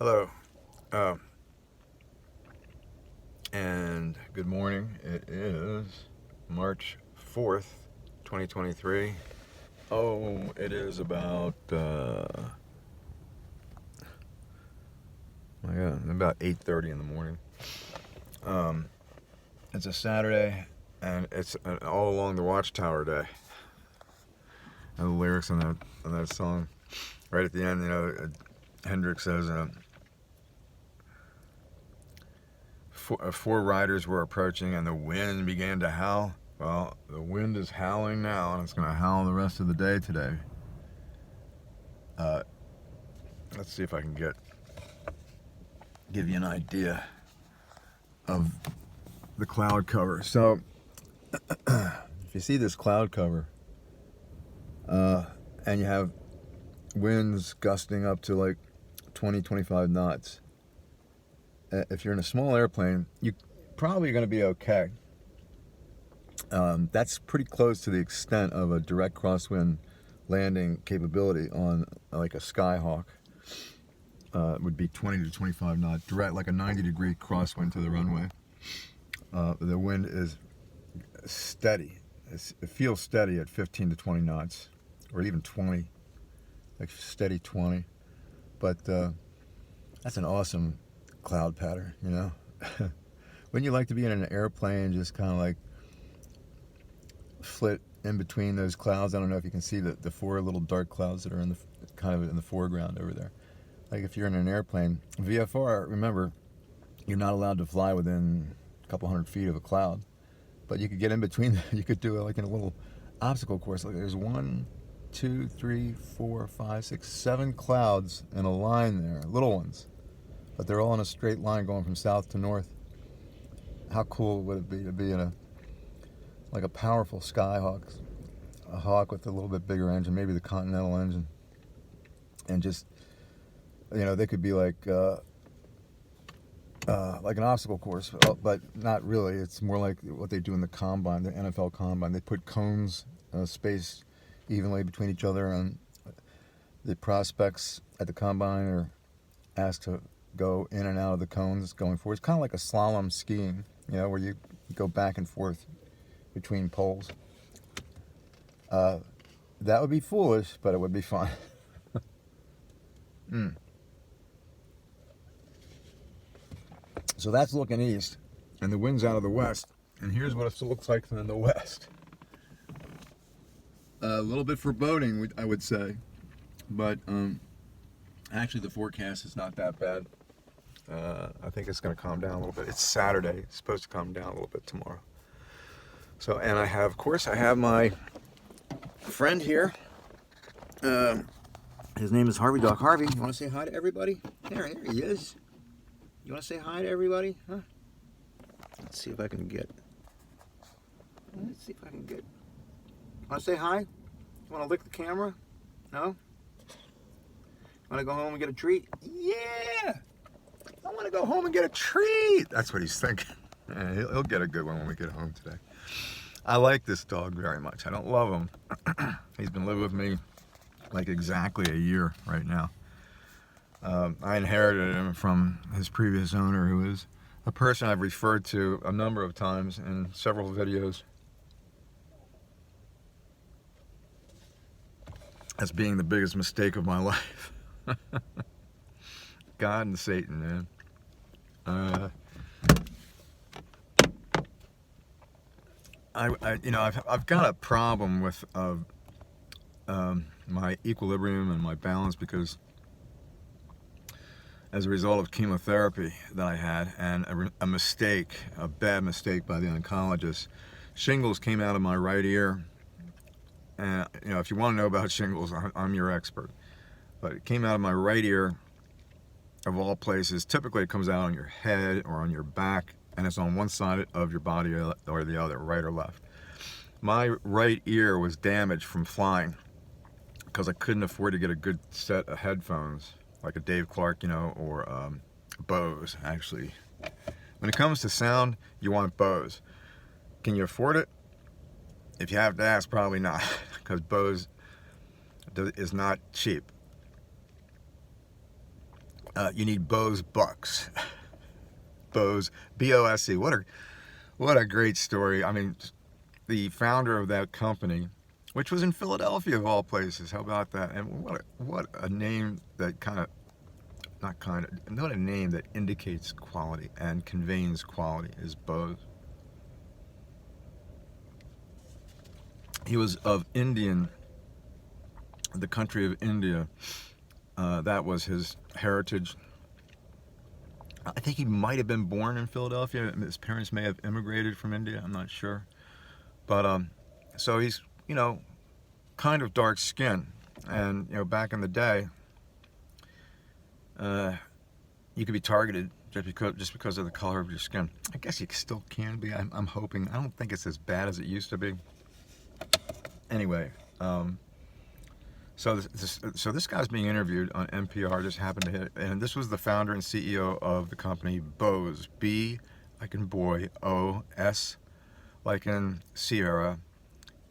Hello, uh, and good morning. It is March 4th, 2023. Oh, it is about, my God, about 8:30 in the morning. Um, it's a Saturday, and it's an all along the Watchtower day. And the lyrics on that song, right at the end, Hendrix says, four riders were approaching, and the wind began to howl. Well, the wind is howling now, and it's going to howl the rest of the day today. Uh, let's see if I can give you an idea of the cloud cover. So, if you see this cloud cover, and you have winds gusting up to like 20, 25 knots, if you're in a small airplane, you probably going to be okay. That's pretty close to the extent of a direct crosswind landing capability on like a Skyhawk. Would be 20 to 25 knot direct, like a 90-degree crosswind to the runway. The wind is steady. It feels steady at 15 to 20 knots, or even 20, like steady 20. But that's an awesome cloud pattern, you know. Wouldn't you like to be in an airplane, just kind of like flit in between those clouds? I don't know if you can see the four little dark clouds that are in the kind of in the foreground over there. Like if you're in an airplane, VFR, remember, you're not allowed to fly within a couple hundred feet of a cloud, but you could get in between. You could do it like in a little obstacle course. Like there's 1, 2, 3, 4, 5, 6, 7 clouds in a line there, little ones, but they're all in a straight line going from south to north. How cool would it be to be in a powerful Skyhawk, a Hawk with a little bit bigger engine, maybe the Continental engine, and just, they could be like an obstacle course, but not really. It's more like what they do in the combine, the NFL combine. They put cones spaced evenly between each other, and the prospects at the combine are asked to go in and out of the cones going forward. It's kind of like a slalom skiing, where you go back and forth between poles. That would be foolish, but it would be fun. So that's looking east, and the wind's out of the west. And here's what it looks like in the west. A little bit foreboding, I would say, but actually the forecast is not that bad. I think it's going to calm down a little bit. It's Saturday. It's supposed to calm down a little bit tomorrow. So, and I have my friend here. His name is Harvey Doc. Harvey, you want to say hi to everybody? There he is. You want to say hi to everybody? Huh? Let's see if I can get. Want to say hi? You want to lick the camera? No? Want to go home and get a treat? Yeah! I want to go home and get a treat! That's what he's thinking. Yeah, he'll get a good one when we get home today. I like this dog very much. I don't love him. He's been living with me like exactly a year right now. I inherited him from his previous owner, who is a person I've referred to a number of times in several videos as being the biggest mistake of my life. God and Satan, man. I've got a problem with my equilibrium and my balance, because as a result of chemotherapy that I had, and a bad mistake by the oncologist, shingles came out of my right ear. And if you want to know about shingles, I'm your expert. But it came out of my right ear, of all places. Typically it comes out on your head or on your back, and it's on one side of your body or the other, right or left. My right ear was damaged from flying because I couldn't afford to get a good set of headphones, like a Dave Clark, or Bose, actually. When it comes to sound, you want Bose. Can you afford it? If you have to ask, probably not, because Bose is not cheap. you need Bose bucks. Bose, B-O-S-E. What a great story. I mean, the founder of that company, which was in Philadelphia of all places. How about that? And what a name that not a name that indicates quality and conveys quality is Bose. He was of the country of India. That was his heritage. I think he might have been born in Philadelphia. His parents may have immigrated from India. I'm not sure. But so he's, kind of dark skinned. And, back in the day, you could be targeted just because of the color of your skin. I guess you still can be. I'm hoping. I don't think it's as bad as it used to be. Anyway, so this guy's being interviewed on NPR, just happened to hit, and this was the founder and CEO of the company Bose, B like in boy, O, S like in Sierra,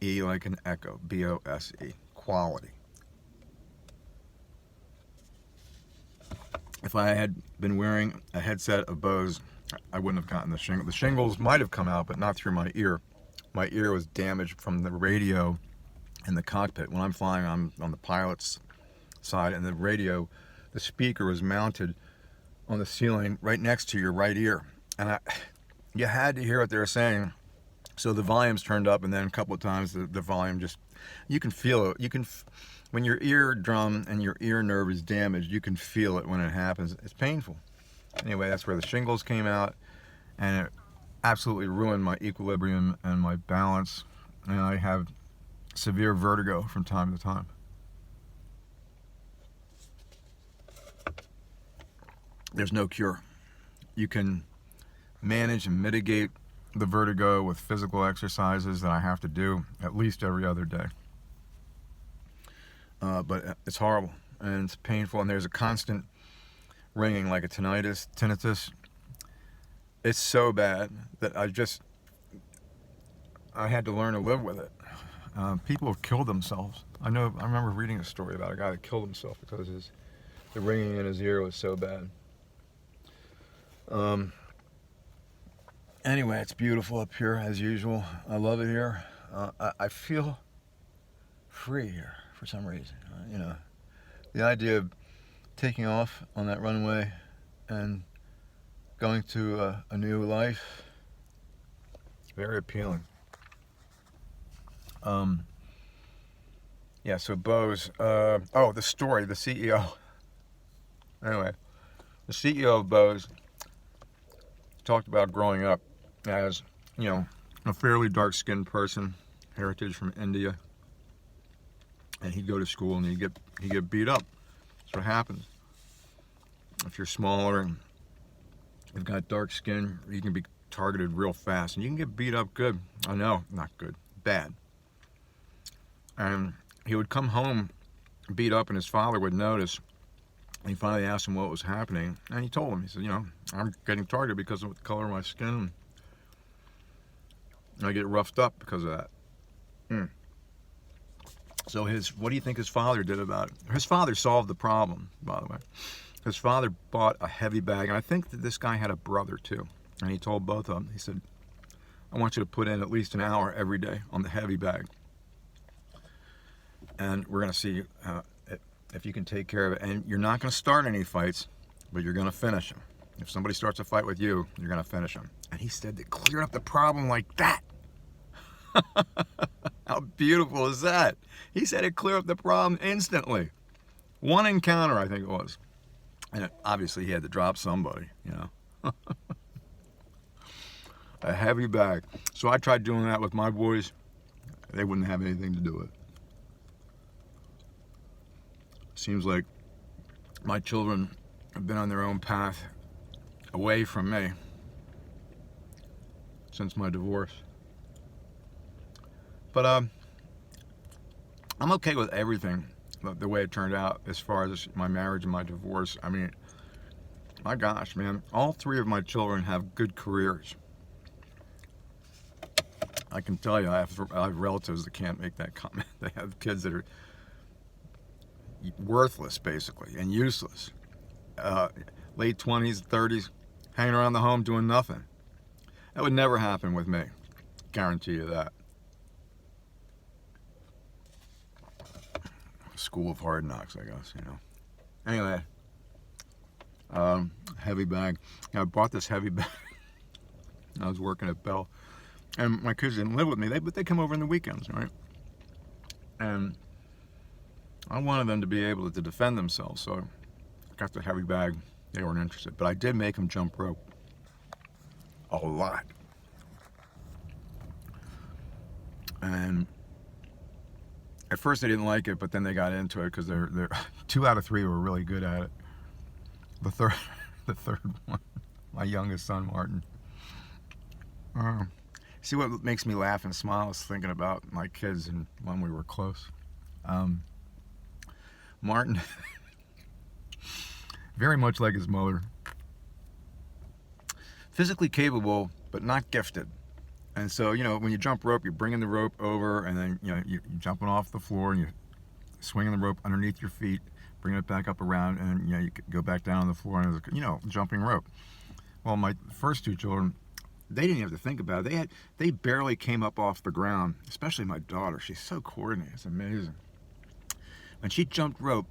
E like in echo, B-O-S-E, quality. If I had been wearing a headset of Bose, I wouldn't have gotten the shingles. The shingles might have come out, but not through my ear. My ear was damaged from the radio in the cockpit. When I'm flying, I'm on the pilot's side, and the radio, the speaker was mounted on the ceiling right next to your right ear, and you had to hear what they were saying. So the volume's turned up, and then a couple of times the volume you can feel it. When your eardrum and your ear nerve is damaged, you can feel it when it happens. It's painful. Anyway, that's where the shingles came out, and it absolutely ruined my equilibrium and my balance, and I have severe vertigo from time to time. There's no cure. You can manage and mitigate the vertigo with physical exercises that I have to do at least every other day. But it's horrible and it's painful, and there's a constant ringing like a tinnitus. It's so bad that I had to learn to live with it. People have killed themselves. I remember reading a story about a guy that killed himself because the ringing in his ear was so bad. Anyway, it's beautiful up here as usual. I love it here. I feel free here for some reason. The idea of taking off on that runway and going to a new life, very appealing. Yeah, so Bose, the story, the CEO. Anyway, the CEO of Bose talked about growing up as, a fairly dark-skinned person, heritage from India, and he'd go to school and he'd get beat up. That's what happens. If you're smaller and you've got dark skin, you can be targeted real fast, and you can get beat up good. I know, not good, bad. And he would come home beat up, and his father would notice. And he finally asked him what was happening, and he told him. He said, I'm getting targeted because of the color of my skin. I get roughed up because of that. So what do you think his father did about it? His father solved the problem, by the way. His father bought a heavy bag, and I think that this guy had a brother too. And he told both of them, he said, I want you to put in at least an hour every day on the heavy bag. And we're going to see if you can take care of it. And you're not going to start any fights, but you're going to finish them. If somebody starts a fight with you, you're going to finish them. And he said they cleared up the problem like that. How beautiful is that? He said it cleared up the problem instantly. One encounter, I think it was. And obviously he had to drop somebody, A heavy bag. So I tried doing that with my boys. They wouldn't have anything to do with it. Seems like my children have been on their own path away from me since my divorce. But I'm okay with everything, the way it turned out as far as my marriage and my divorce. I mean, my gosh, man, all three of my children have good careers. I can tell you, I have relatives that can't make that comment. They have kids that are worthless, basically, and useless. late 20s, 30s, hanging around the home doing nothing. That would never happen with me. Guarantee you that. School of hard knocks, I guess, you know. Anyway, heavy bag. I bought this heavy bag. I was working at Bell, and my kids didn't live with me, but they come over on the weekends, right? And I wanted them to be able to defend themselves, so I got the heavy bag. They weren't interested, but I did make them jump rope a lot. And at first they didn't like it, but then they got into it because they're 2 out of 3 were really good at it. The third one, my youngest son Martin. See what makes me laugh and smile is thinking about my kids and when we were close. Martin, very much like his mother, physically capable but not gifted. And so, you know, when you jump rope, you're bringing the rope over, and then, you know, you're jumping off the floor, and you're swinging the rope underneath your feet, bringing it back up around, and, you know, you go back down on the floor, and, you know, jumping rope. Well, my first 2 children, they didn't have to think about it. They barely came up off the ground, especially my daughter. She's so coordinated. It's amazing. When she jumped rope,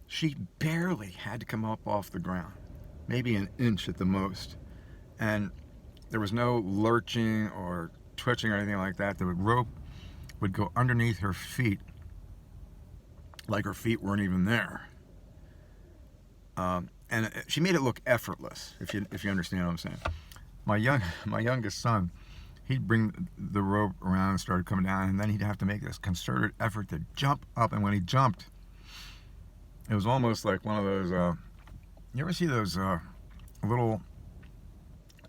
she barely had to come up off the ground, maybe an inch at the most. And there was no lurching or twitching or anything like that. The rope would go underneath her feet like her feet weren't even there. And she made it look effortless, if you understand what I'm saying. My youngest son, he'd bring the rope around and started coming down, and then he'd have to make this concerted effort to jump up. And when he jumped, it was almost like one of those, you ever see those little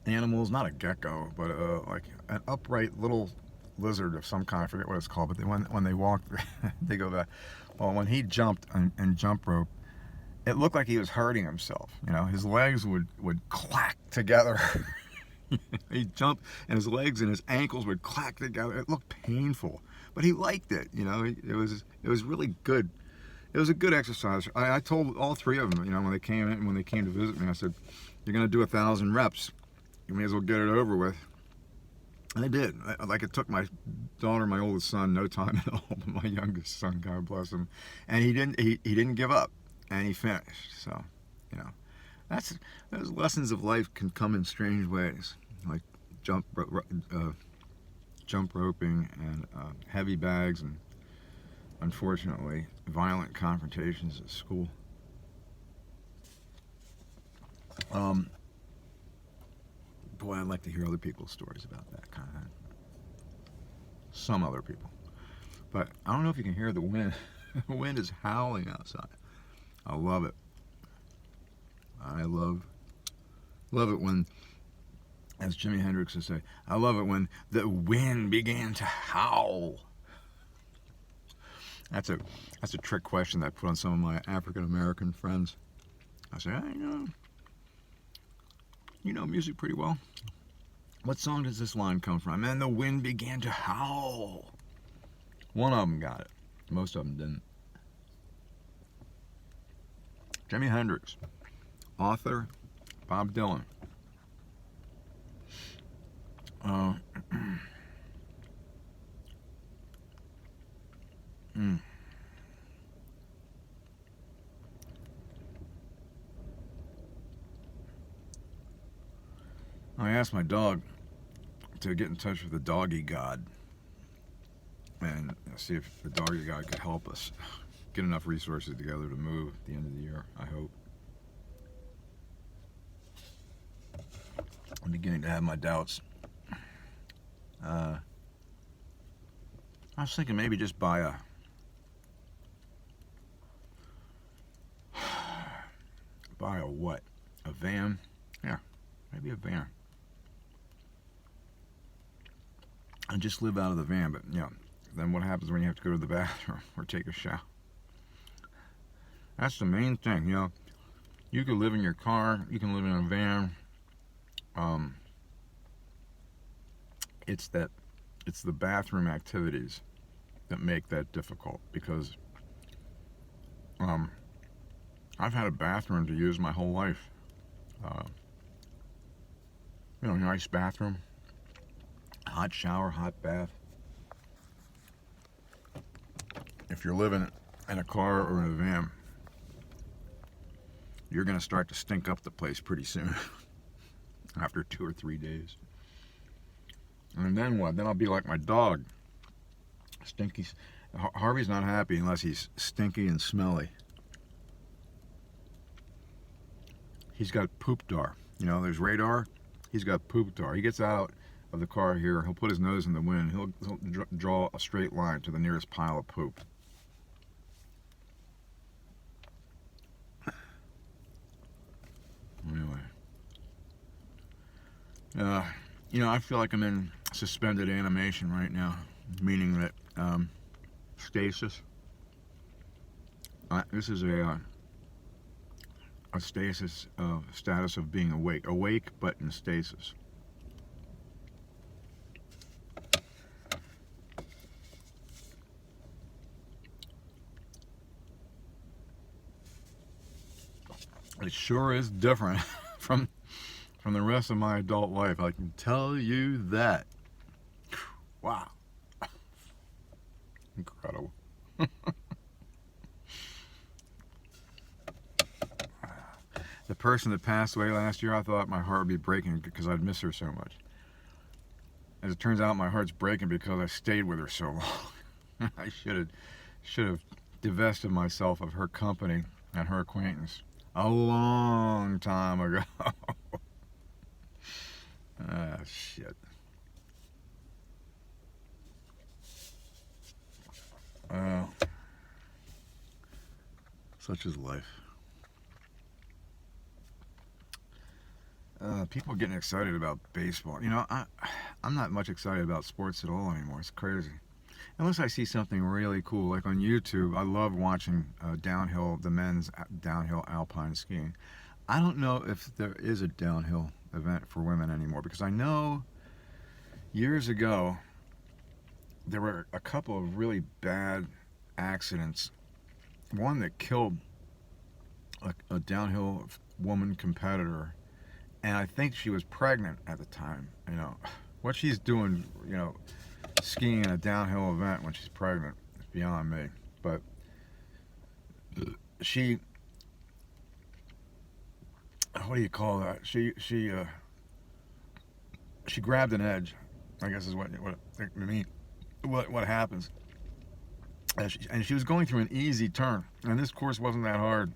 animals, not a gecko, but like an upright little lizard of some kind, I forget what it's called, but when they walk, they go back. Well, when he jumped and jump rope, it looked like he was hurting himself. You know, his legs would clack together. He'd jump, and his legs and his ankles would clack together. It looked painful, but he liked it. You know, it was really good. It was a good exercise. I told all 3 of them, you know, when they came to visit me, I said, "You're going to do 1,000 reps. You may as well get it over with." And they did. Like, it took my daughter, my oldest son, no time at all, but my youngest son, God bless him, and he didn't give up, and he finished. So, you know, those lessons of life can come in strange ways, like jump roping and heavy bags, and unfortunately violent confrontations at school. Boy, I'd like to hear other people's stories about that kind of thing. Some other people. But I don't know if you can hear the wind. The wind is howling outside. I love it. I love it when, as Jimi Hendrix would say, I love it when the wind began to howl. That's a trick question that I put on some of my African American friends. I say, you know music pretty well. What song does this line come from? And the wind began to howl. One of them got it. Most of them didn't. Jimi Hendrix. Author, Bob Dylan. I asked my dog to get in touch with the doggy god and see if the doggy god could help us get enough resources together to move at the end of the year, I hope. I'm beginning to have my doubts. I was thinking maybe just buy a what? A van? Yeah, maybe a van. And just live out of the van, but you know, then what happens when you have to go to the bathroom or take a shower? That's the main thing, you know. You can live in your car, you can live in a van. It's the bathroom activities that make that difficult, because I I've had a bathroom to use my whole life. Nice bathroom, hot shower, hot bath. If you're living in a car or in a van, you're going to start to stink up the place pretty soon after 2 or 3 days. And then what? Then I'll be like my dog. Stinky. Harvey's not happy unless he's stinky and smelly. He's got poop dar. There's radar. He's got poop dar. He gets out of the car here. He'll put his nose in the wind. He'll draw a straight line to the nearest pile of poop. Anyway. I feel like I'm in suspended animation right now, meaning that stasis. This is a stasis status of being awake but in stasis. It sure is different from the rest of my adult life. I can tell you that. Wow. Incredible. The person that passed away last year, I thought my heart would be breaking because I'd miss her so much. As it turns out, my heart's breaking because I stayed with her so long. I should have divested myself of her company and her acquaintance a long time ago. Ah, shit. Such is life. People getting excited about baseball. I'm not much excited about sports at all anymore. It's crazy. Unless I see something really cool, like on YouTube. I love watching the men's downhill alpine skiing. I don't know if there is a downhill event for women anymore, because I know years ago there were a couple of really bad accidents. One that killed a downhill woman competitor, and I think she was pregnant at the time. What she's doing, skiing in a downhill event when she's pregnant is beyond me. But she, what do you call that? She grabbed an edge, I guess is what happens. And she was going through an easy turn, and this course wasn't that hard.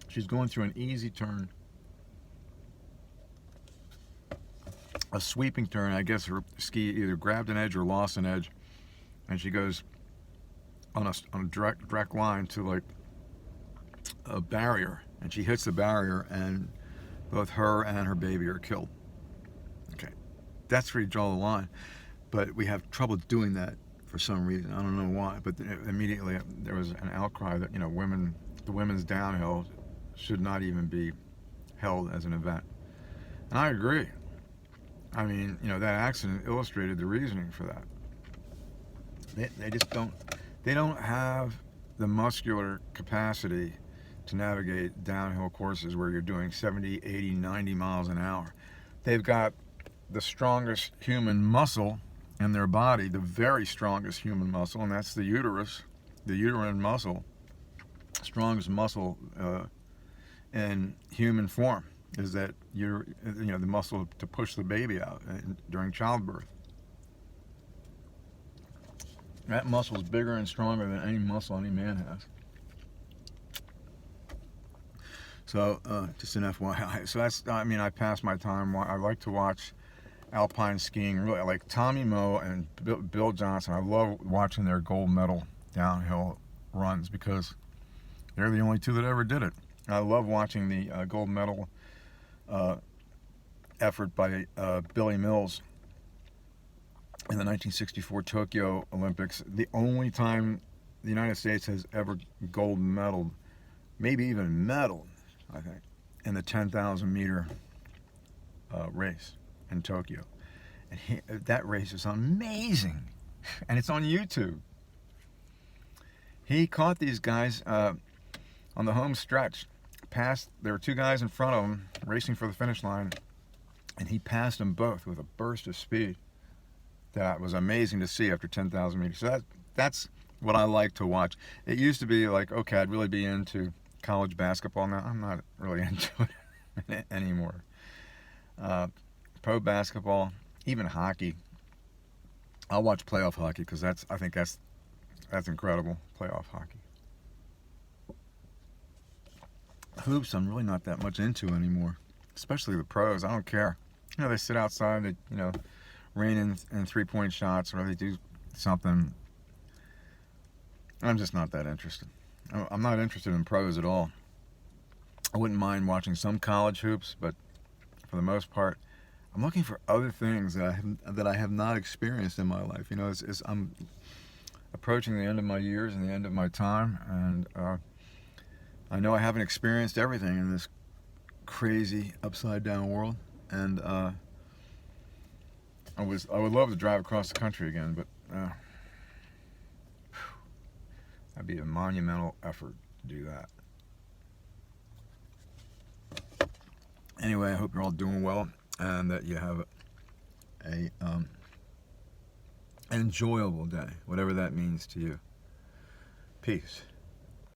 She's going through an easy turn, a sweeping turn. I guess her ski either grabbed an edge or lost an edge, and she goes on a direct line to like a barrier, and she hits the barrier, and both her and her baby are killed. Okay, that's where you draw the line. But we have trouble doing that for some reason. I don't know why. But immediately there was an outcry that the women's downhill should not even be held as an event. And I agree. I mean, that accident illustrated the reasoning for that. They just don't have the muscular capacity to navigate downhill courses where you're doing 70, 80, 90 miles an hour. They've got the strongest human muscle in their body, the very strongest human muscle, and that's the uterus, the uterine muscle. Strongest muscle in human form is that the muscle to push the baby out during childbirth. That muscle is bigger and stronger than any muscle any man has. So just an FYI. So I pass my time. I like to watch alpine skiing. Really, I like Tommy Moe and Bill Johnson. I love watching their gold medal downhill runs because they're the only two that ever did it. I love watching the gold medal effort by Billy Mills in the 1964 Tokyo Olympics. The only time the United States has ever gold medaled, maybe even medaled, I think, in the 10,000 meter race in Tokyo. And that race is amazing, and it's on YouTube. He caught these guys on the home stretch, there were two guys in front of him racing for the finish line, and he passed them both with a burst of speed that was amazing to see after 10,000 meters. So that's what I like to watch. It used to be like, okay, I'd really be into college basketball. Now I'm not really into it anymore. Pro basketball, even hockey. I'll watch playoff hockey because I think that's incredible, playoff hockey. Hoops, I'm really not that much into anymore, especially the pros. I don't care. You know, they sit outside, they, you know, rain in 3-point shots, or they do something. I'm just not that interested. I'm not interested in pros at all. I wouldn't mind watching some college hoops, but for the most part, I'm looking for other things that I have not experienced in my life. You know, I'm approaching the end of my years and the end of my time, and I know I haven't experienced everything in this crazy upside down world, and I would love to drive across the country again, but that'd be a monumental effort to do that. Anyway, I hope you're all doing well and that you have an enjoyable day, whatever that means to you. Peace.